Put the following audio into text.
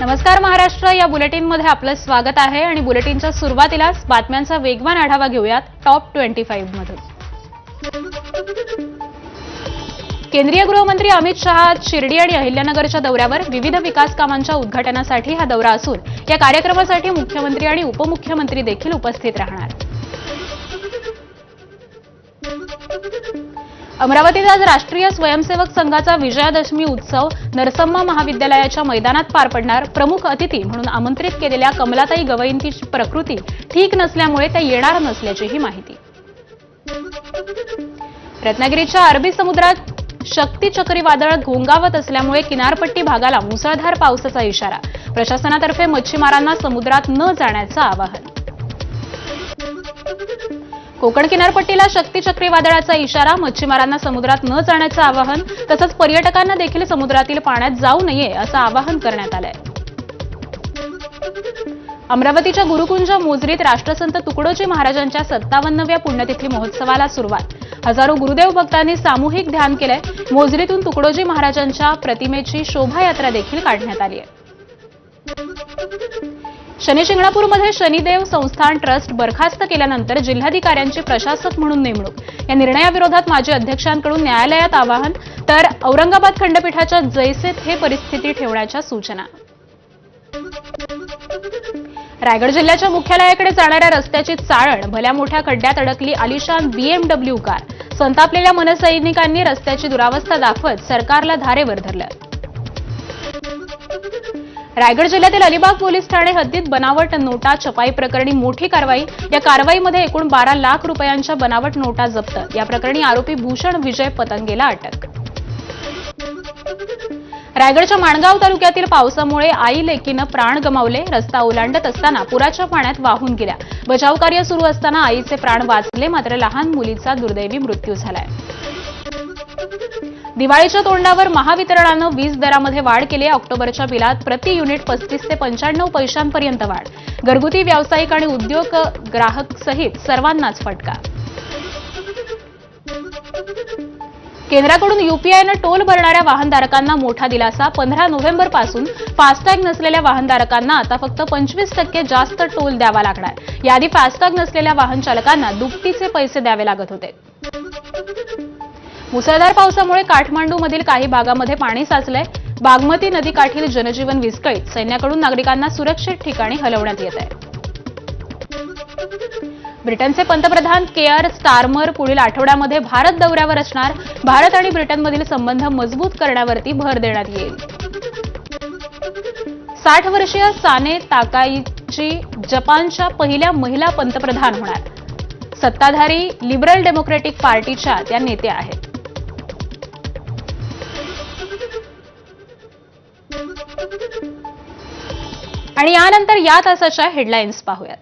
नमस्कार महाराष्ट्र, या बुलेटिनमध्ये आपलं स्वागत आहे आणि बुलेटिनच्या सुरुवातीलाच बातम्यांचा वेगवान आढावा घेऊयात टॉप 25 मधून। केंद्रीय गृहमंत्री अमित शहा शिर्डी आणि अहिल्यानगरच्या दौऱ्यावर विविध विकास कामांच्या उद्घाटनासाठी हा दौरा असून या कार्यक्रमासाठी मुख्यमंत्री आणि उपमुख्यमंत्री देखील उपस्थित राहणार। अमरावतीत आज राष्ट्रीय स्वयंसेवक संघाचा विजयादशमी उत्सव नरसम्मा महाविद्यालयाच्या मैदानात पार पडणार। प्रमुख अतिथी म्हणून आमंत्रित केलेल्या कमलाताई गवईंची प्रकृती ठीक नसल्यामुळे त्या येणार नसल्याचीही माहिती। रत्नागिरीच्या अरबी समुद्रात शक्ती चक्रीवादळ घोंगावत असल्यामुळे किनारपट्टी भागाला मुसळधार पावसाचा इशारा। प्रशासनातर्फे मच्छीमारांना समुद्रात न जाण्याचं आवाहन। कोकण किनारपट्टीला शक्ती चक्रीवादळाचा इशारा, मच्छीमारांना समुद्रात न जाण्याचं आवाहन। तसंच पर्यटकांना देखील समुद्रातील पाण्यात जाऊ नये असं आवाहन करण्यात आलंय। अमरावतीच्या गुरुकुंज मोझरीत राष्ट्रसंत तुकडोजी महाराजांच्या 57व्या पुण्यतिथी महोत्सवाला सुरुवात। हजारो गुरुदेव भक्तांनी सामूहिक ध्यान केलंय। मोझरीतून तुकडोजी महाराजांच्या प्रतिमेची शोभायात्रा देखील काढण्यात आली आहे। शनी शिंगणापूरमध्ये शनिदेव संस्थान ट्रस्ट बरखास्त केल्यानंतर जिल्हाधिकाऱ्यांची प्रशासक म्हणून नेमणूक। या निर्णयाविरोधात माजी अध्यक्षांकडून न्यायालयात आवाहन, तर औरंगाबाद खंडपीठाच्या जैसे थे परिस्थिती ठेवण्याच्या सूचना। रायगड जिल्ह्याच्या मुख्यालयाकडे जाणाऱ्या रस्त्याची चाळण भल्या मोठ्या खड्ड्यात अडकली आलिशान BMW कार। संतापलेल्या मनसैनिकांनी रस्त्याची दुरावस्था दाखवत सरकारला धारेवर धरलं। रायगड जिल्ह्यातील अलिबाग पोलीस ठाणे हद्दीत बनावट नोटा छपाई प्रकरणी मोठी कारवाई। या कारवाईमध्ये एकूण 12 लाख रुपयांच्या बनावट नोटा जप्त। या प्रकरणी आरोपी भूषण विजय पतंगेला अटक। रायगडच्या माणगाव तालुक्यातील पावसामुळे आई लेकीनं प्राण गमावले। रस्ता ओलांडत असताना पुराच्या पाण्यात वाहून गेल्या। बचाव कार्य सुरू असताना आईचे प्राण वाचले, मात्र लहान मुलीचा दुर्दैवी मृत्यू झालाय। दिवाळीच्या तोंडावर महावितरणानं वीज दरामध्ये वाढ केली। ऑक्टोबरच्या बिलात प्रति युनिट 35 ते 95 पैशांपर्यंत वाढ। घरगुती, व्यावसायिक आणि उद्योग ग्राहक सहित सर्वांनाच फटका। केंद्राकडून यूपीआयनं टोल भरणाऱ्या वाहनधारकांना मोठा दिलासा। 15 नोव्हेंबरपासून फास्टॅग नसलेल्या वाहनधारकांना आता फक्त 25% जास्त टोल द्यावा लागणार। याआधी फास्टॅग नसलेल्या वाहन चालकांना दुपटीचे पैसे द्यावे लागत होते। मुसळधार पावसामुळे काठमांडूमधील काही भागामध्ये पाणी साचलंय। बागमती नदीकाठील जनजीवन विस्कळीत। सैन्याकडून नागरिकांना सुरक्षित ठिकाणी हलवण्यात येत आहे। ब्रिटनचे पंतप्रधान केअर स्टारमर पुढील आठवड्यामध्ये भारत दौऱ्यावर असणार। भारत आणि ब्रिटनमधील संबंध मजबूत करण्यावरती भर देण्यात येईल। 60 वर्षीय साने ताकाईची जपानच्या पहिल्या महिला पंतप्रधान होणार। सत्ताधारी लिबरल डेमोक्रेटिक पार्टीच्या त्या नेत्या आहेत। आणि यानंतर या तासाच्या हेडलाईन्स पाहूयात।